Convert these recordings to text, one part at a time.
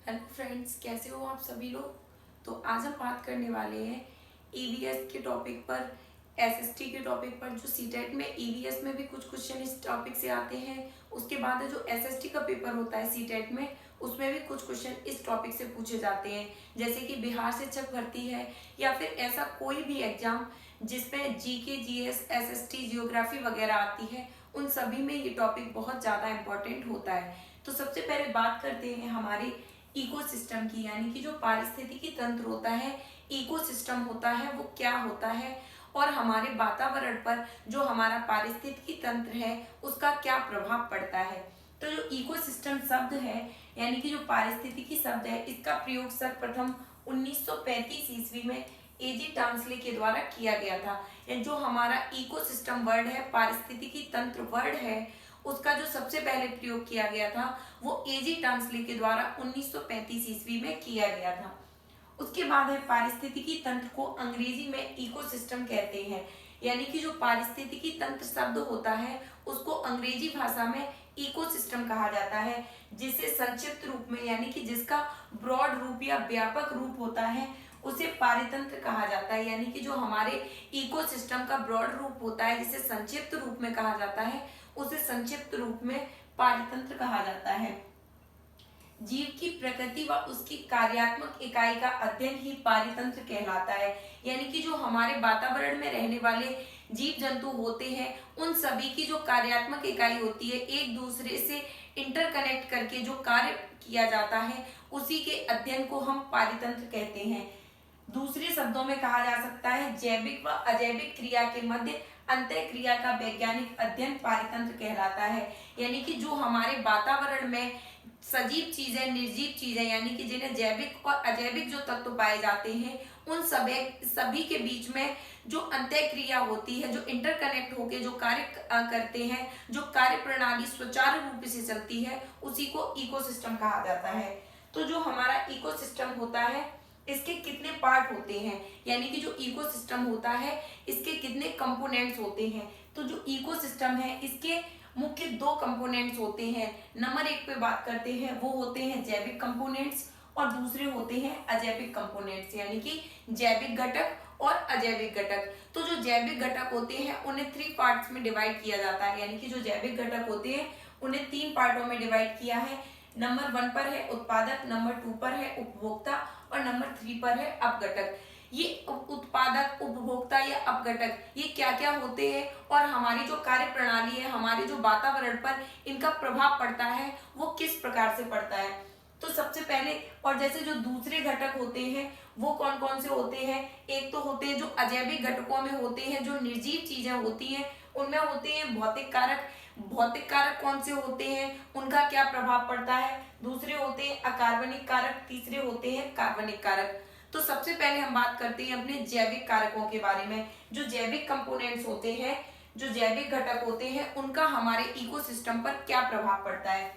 Hello friends, कैसे हो आप सभी लोग। तो आज हम बात करने वाले हैं ईवीएस के टॉपिक पर, एसएसटी के टॉपिक पर। जो सीटेट में ईवीएस में भी कुछ क्वेश्चन इस टॉपिक से आते हैं, उसके बाद जो एसएसटी का पेपर होता है सीटेट में, उसमें भी कुछ क्वेश्चन इस टॉपिक से पूछे जाते हैं। जैसे कि बिहार शिक्षक भर्ती है या फिर ऐसा कोई भी एग्जाम जिसमें जीके, जीएस, एसएसटी, जियोग्राफी वगैरह आती है, उन सभी में ये टॉपिक बहुत ज़्यादा इंपॉर्टेंट होता है। तो सबसे पहले बात करते हैं हमारे इकोसिस्टम की, यानी कि जो पारिस्थितिकी तंत्र होता है, इकोसिस्टम होता है, वो क्या होता है और हमारे वातावरण पर जो हमारा पारिस्थितिकी तंत्र है उसका क्या प्रभाव पड़ता है। तो जो इकोसिस्टम शब्द है, यानी कि जो पारिस्थितिकी शब्द है, इसका प्रयोग सर्वप्रथम 1935 ईस्वी में एजी टांसले के द्वारा किया गया था। जो हमारा इकोसिस्टम वर्ड है, पारिस्थितिकी तंत्र वर्ड है, उसका जो सबसे पहले प्रयोग किया गया था वो एजी टांसले के द्वारा 1935 ईस्वी में किया गया था। उसके बाद है पारिस्थितिकी तंत्र को अंग्रेजी में इकोसिस्टम कहते हैं, यानी कि जो पारिस्थितिकी तंत्र शब्द होता है उसको अंग्रेजी भाषा में इकोसिस्टम कहा जाता है, जिसे संक्षिप्त रूप में, यानी कि जिसका ब्रॉड रूप या व्यापक रूप होता है, उसे पारितंत्र कहा जाता है। यानी कि जो हमारे इकोसिस्टम का ब्रॉड रूप होता है, जिसे संक्षिप्त रूप में कहा जाता है, उसे संक्षिप्त रूप में पारितंत्र कहा जाता है। जीव की प्रकृति व उसकी कार्यात्मक इकाई का अध्ययन ही पारितंत्र कहलाता है। यानी कि जो हमारे वातावरण में रहने वाले जीव जंतु होते हैं, उन सभी की जो कार्यात्मक इकाई होती है, एक दूसरे से इंटरकनेक्ट करके जो कार्य किया जाता है, उसी के अध्ययन को हम पारितंत्र कहते हैं। दूसरे शब्दों में कहा जा सकता है जैविक व अजैविक क्रिया के मध्य अंतः क्रिया का वैज्ञानिक अध्ययन पारितंत्र कहलाता है। यानी कि जो हमारे वातावरण में सजीव चीजें, निर्जीव चीजें, यानी कि जिन्हें जैविक और अजैविक जो तत्व पाए जाते हैं, उन सभी के बीच में जो अंतः क्रिया होती है, जो इंटरकनेक्ट होके जो कार्य करते हैं, जो कार्य प्रणाली सुचारू रूप से चलती है, उसी को इकोसिस्टम कहा जाता है। तो जो हमारा इकोसिस्टम होता है, इसके कितने पार्ट होते हैं, यानी कि जो इकोसिस्टम होता है इसके कितने कंपोनेंट्स होते हैं। तो जो इकोसिस्टम है इसके मुख्य दो कंपोनेंट्स होते हैं। नंबर एक पे बात करते हैं, वो होते हैं जैविक कंपोनेंट्स, और दूसरे होते हैं अजैविक कंपोनेंट्स, यानी कि जैविक घटक और अजैविक घटक। तो जो जैविक घटक होते हैं उन्हें 3 पार्ट्स में डिवाइड किया जाता है, यानी कि जो जैविक घटक होते हैं उन्हें 3 पार्टों में डिवाइड किया है। नंबर 1 पर है उत्पादक, नंबर 2 पर है उपभोक्ता और नंबर 3 पर है अपघटक। ये उत्पादक, उपभोक्ता या अपघटक, ये क्या क्या होते हैं और हमारी जो कार्य प्रणाली है, हमारे जो वातावरण पर इनका प्रभाव पड़ता है, वो किस प्रकार से पड़ता है। तो सबसे पहले, और जैसे जो दूसरे घटक होते हैं वो कौन कौन से होते हैं, एक तो होते हैं जो अजैविक घटकों में होते हैं, जो निर्जीव चीजें होती हैं, उनमें होते हैं भौतिक कारक। भौतिक कारक कौन से होते हैं, उनका क्या प्रभाव पड़ता है। दूसरे होते हैं अकार्बनिक कारक, तीसरे होते हैं कार्बनिक कारक। तो सबसे पहले हम बात करते हैं अपने जैविक कारकों के बारे में। जो जैविक कंपोनेंट्स होते हैं, जो जैविक घटक होते हैं, उनका हमारे इकोसिस्टम पर क्या प्रभाव पड़ता है।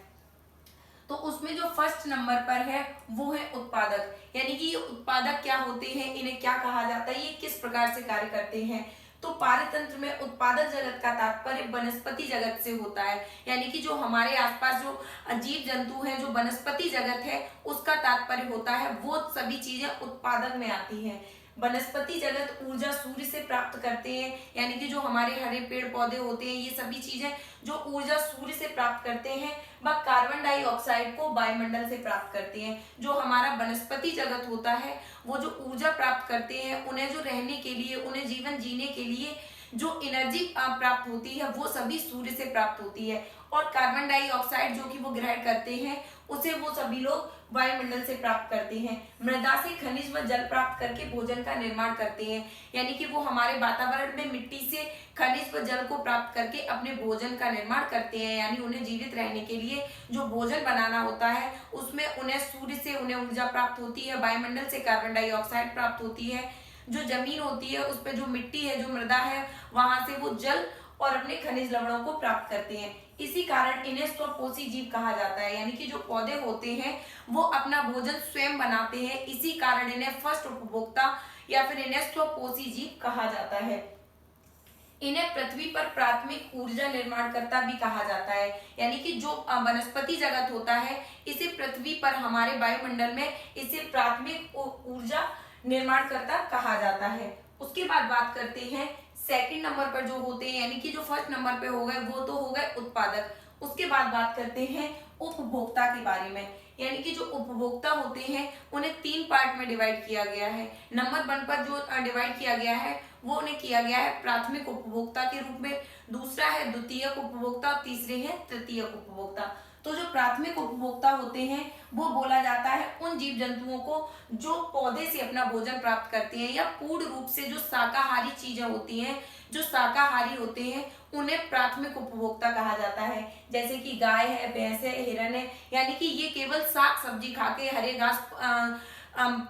तो उसमें जो फर्स्ट नंबर पर है वो है उत्पादक, यानी कि ये उत्पादक क्या होते हैं, इन्हें क्या कहा जाता है, ये किस प्रकार से कार्य करते हैं। तो पारितंत्र में उत्पादक जगत का तात्पर्य वनस्पति जगत से होता है, यानी कि जो हमारे आसपास जो जीव जंतु हैं, जो वनस्पति जगत है, उसका तात्पर्य होता है, वो सभी चीजें उत्पादक में आती हैं। वनस्पति जगत ऊर्जा सूर्य से प्राप्त करते हैं, यानी कि जो हमारे हरे पेड़ पौधे होते हैं, ये सभी चीजें जो ऊर्जा सूर्य से प्राप्त करते हैं, वह कार्बन डाइऑक्साइड को वायुमंडल से प्राप्त करते हैं। जो हमारा वनस्पति जगत होता है, वो जो ऊर्जा प्राप्त करते हैं, उन्हें जो रहने के लिए, उन्हें जीवन जीने के लिए जो एनर्जी प्राप्त होती है, वो सभी सूर्य से प्राप्त होती है। और कार्बन डाइऑक्साइड जो कि वो ग्रहण करते हैं, उसे वो सभी लोग वायुमंडल से प्राप्त करते हैं। मृदा से खनिज व जल प्राप्त करके भोजन का निर्माण करते हैं, यानी कि वो हमारे वातावरण में मिट्टी से खनिज व जल को प्राप्त करके अपने भोजन का निर्माण करते हैं। यानी उन्हें जीवित रहने के लिए जो भोजन बनाना होता है, उसमें उन्हें सूर्य से उन्हें ऊर्जा प्राप्त होती है, वायुमंडल से कार्बन डाइऑक्साइड प्राप्त होती है। जो जमीन होती है, उस पर जो मिट्टी है, जो मृदा है, वहां से वो जल और अपने खनिज लवणों को प्राप्त करते हैं। इसी कारण इन्हें स्वपोषी जीव कहा जाता है, यानी कि जो पौधे होते हैं वो अपना भोजन स्वयं बनाते हैं, इसी कारण इन्हें फर्स्ट उपभोक्ता या फिर इन्हें स्वपोषी जीव कहा जाता है। इन्हें पृथ्वी पर प्राथमिक ऊर्जा निर्माणकर्ता भी कहा जाता है, यानी कि जो वनस्पति जगत होता है इसे पृथ्वी पर हमारे वायुमंडल में इसे प्राथमिक ऊर्जा निर्माणकर्ता कहा जाता है। उसके बाद बात करते हैं सेकंड नंबर पर जो होते हैं, यानी कि जो फर्स्ट नंबर पे हो गए वो तो हो गए उत्पादक। उसके बाद बात करते हैं उपभोक्ता के बारे में, यानी कि जो उपभोक्ता होते हैं उन्हें 3 पार्ट में डिवाइड किया गया है। नंबर 1 पर जो डिवाइड किया गया है वो उन्हें किया गया है प्राथमिक उपभोक्ता के रूप में, दूसरा है द्वितीयक उपभोक्ता, तीसरे है तृतीयक उपभोक्ता। तो जो प्राथमिक उपभोक्ता होते हैं वो बोला जाता है उन जीव जंतुओं को जो पौधे से अपना भोजन प्राप्त करते हैं या पूर्ण रूप से जो शाकाहारी चीजें होती हैं, जो शाकाहारी होते हैं उन्हें प्राथमिक उपभोक्ता कहा जाता है। जैसे कि गाय है, भैंस है, हिरन है, यानी कि ये केवल साग सब्जी खा के, हरे घास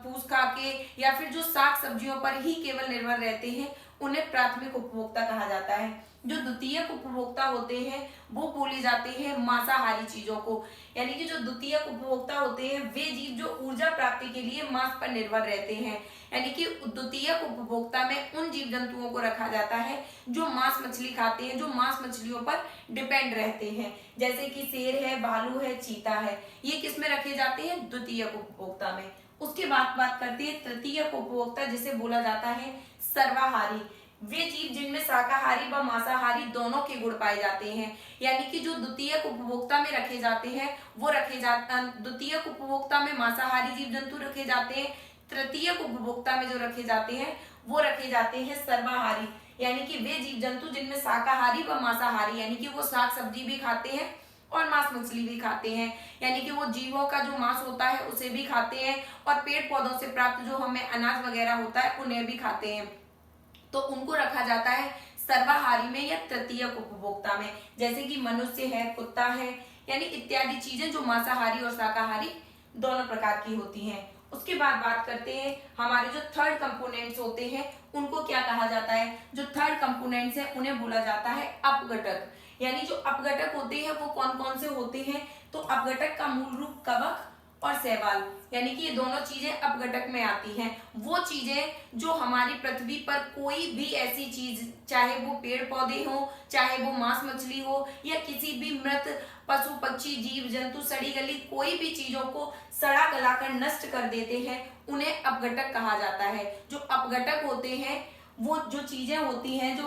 फूस खा के या फिर जो साग सब्जियों पर ही केवल निर्भर रहते हैं उन्हें प्राथमिक उपभोक्ता कहा जाता है। जो द्वितीयक उपभोक्ता होते हैं वो बोले जाते हैं मांसाहारी चीजों को, यानी कि जो द्वितीयक उपभोक्ता होते हैं वे जीव जो ऊर्जा प्राप्ति के लिए मांस पर निर्भर रहते हैं, यानी कि द्वितीयक उपभोक्ता में उन जीव जंतुओं को रखा जाता है जो मांस मछली खाते हैं, जो मांस मछलियों पर डिपेंड रहते हैं, जैसे कि शेर है, भालू है, चीता है, ये किस में रखे जाते हैं? द्वितीयक उपभोक्ता में। उसके बाद बात करते हैं तृतीयक उपभोक्ता, जिसे बोला जाता है सर्वाहारी। वे जीव जिनमें शाकाहारी व मांसाहारी दोनों के गुण पाए जाते हैं, यानी कि जो द्वितीयक उपभोक्ता में रखे जाते हैं वो द्वितीयक उपभोक्ता में मांसाहारी जीव जंतु रखे जाते हैं, तृतीयक उपभोक्ता में जो रखे जाते हैं वो रखे जाते हैं सर्वाहारी, यानी कि वे जीव जंतु जिनमें शाकाहारी व मांसाहारी, यानी कि वो साग सब्जी भी खाते हैं और मांस मछली भी खाते हैं, यानी कि वो जीवों का जो मांस होता है उसे भी खाते हैं और पेड़ पौधों से प्राप्त जो हमें अनाज वगैरह होता है उन्हें भी खाते हैं। तो उनको रखा जाता है सर्वाहारी में या तृतीयक उपभोक्ता में, जैसे कि मनुष्य है, कुत्ता है, यानी इत्यादि चीजें जो मांसाहारी और शाकाहारी दोनों प्रकार की होती हैं। उसके बाद बात करते हैं हमारे जो थर्ड कंपोनेंट्स होते हैं उनको क्या कहा जाता है। जो थर्ड कंपोनेंट्स हैं उन्हें बोला जाता है अपघटक, यानी जो अपघटक होते हैं वो कौन कौन से होते हैं? तो अपघटक का मूल रूप कवक और शैवाल, यानी कि ये दोनों चीजें अपघटक में आती हैं। वो चीजें जो हमारी पृथ्वी पर कोई भी ऐसी चीज, चाहे वो पेड़ पौधे हो, चाहे वो मांस मछली हो या किसी भी मृत पशु पक्षी जीव जंतु, सड़ी गली कोई भी चीजों को सड़ा गलाकर नष्ट कर देते हैं उन्हें अपघटक कहा जाता है। जो अपघटक होते हैं वो जो चीजें होती हैं जो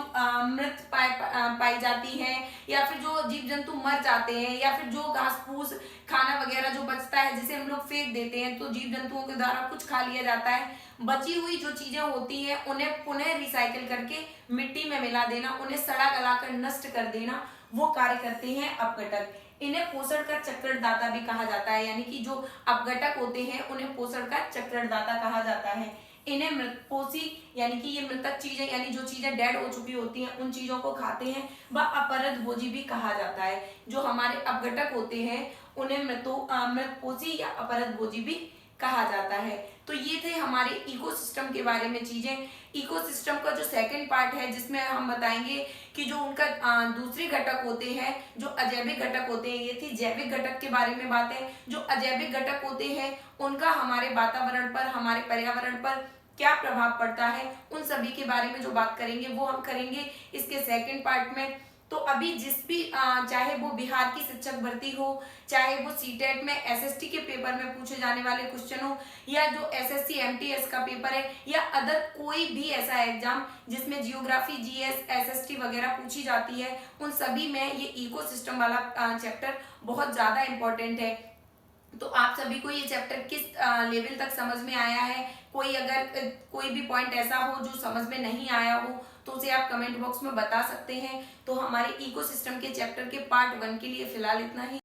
मृत पाई जाती हैं या फिर जो जीव जंतु मर जाते हैं या फिर जो घास फूस खाना वगैरह जो बचता है जिसे हम लोग फेंक देते हैं तो जीव जंतुओं के द्वारा कुछ खा लिया जाता है, बची हुई जो चीजें होती हैं उन्हें पुनः रिसाइकिल करके मिट्टी में मिला देना, उन्हें सड़ा गलाकर नष्ट कर देना, वो कार्य करते हैं अपघटक। इन्हें पोषण का चक्रणदाता भी कहा जाता है, यानी कि जो अपघटक होते हैं उन्हें पोषण का चक्रणदाता कहा जाता है। इन्हें मृतपोषी, यानी कि ये मृतक चीजें, यानी जो चीजें डेड हो चुकी होती हैं उन चीजों को खाते हैं, व अपरदभोजी भी कहा जाता है। जो हमारे अपघटक होते हैं उन्हें मृतपोषी या अपरदभोजी भी कहा जाता है। तो ये थे हमारे इकोसिस्टम के बारे में चीजें। इकोसिस्टम का जो सेकंड पार्ट है जिसमें हम बताएंगे कि जो उनका दूसरे घटक होते हैं, जो अजैविक घटक होते हैं, ये थी जैविक घटक के बारे में बातें। जो अजैविक घटक होते हैं उनका हमारे वातावरण पर, हमारे पर्यावरण पर क्या प्रभाव पड़ता है, उन सभी के बारे में जो बात करेंगे वो हम करेंगे इसके सेकंड पार्ट में। तो अभी जिस भी चाहे वो बिहार की शिक्षक भर्ती हो, चाहे वो सीटेट में एसएसटी के पेपर में पूछे जाने वाले क्वेश्चन हो, या जो एसएससी एमटीएस का पेपर है, या अदर कोई भी ऐसा एग्जाम जिसमें जियोग्राफी, जीएस, एसएसटी वगैरह पूछी जाती है, उन सभी में ये इकोसिस्टम वाला चैप्टर बहुत ज्यादा इंपॉर्टेंट है। तो आप सभी को ये चैप्टर किस लेवल तक समझ में आया है? कोई भी पॉइंट ऐसा हो जो समझ में नहीं आया हो तो उसे आप कमेंट बॉक्स में बता सकते हैं। तो हमारे इकोसिस्टम के चैप्टर के पार्ट 1 के लिए फिलहाल इतना ही।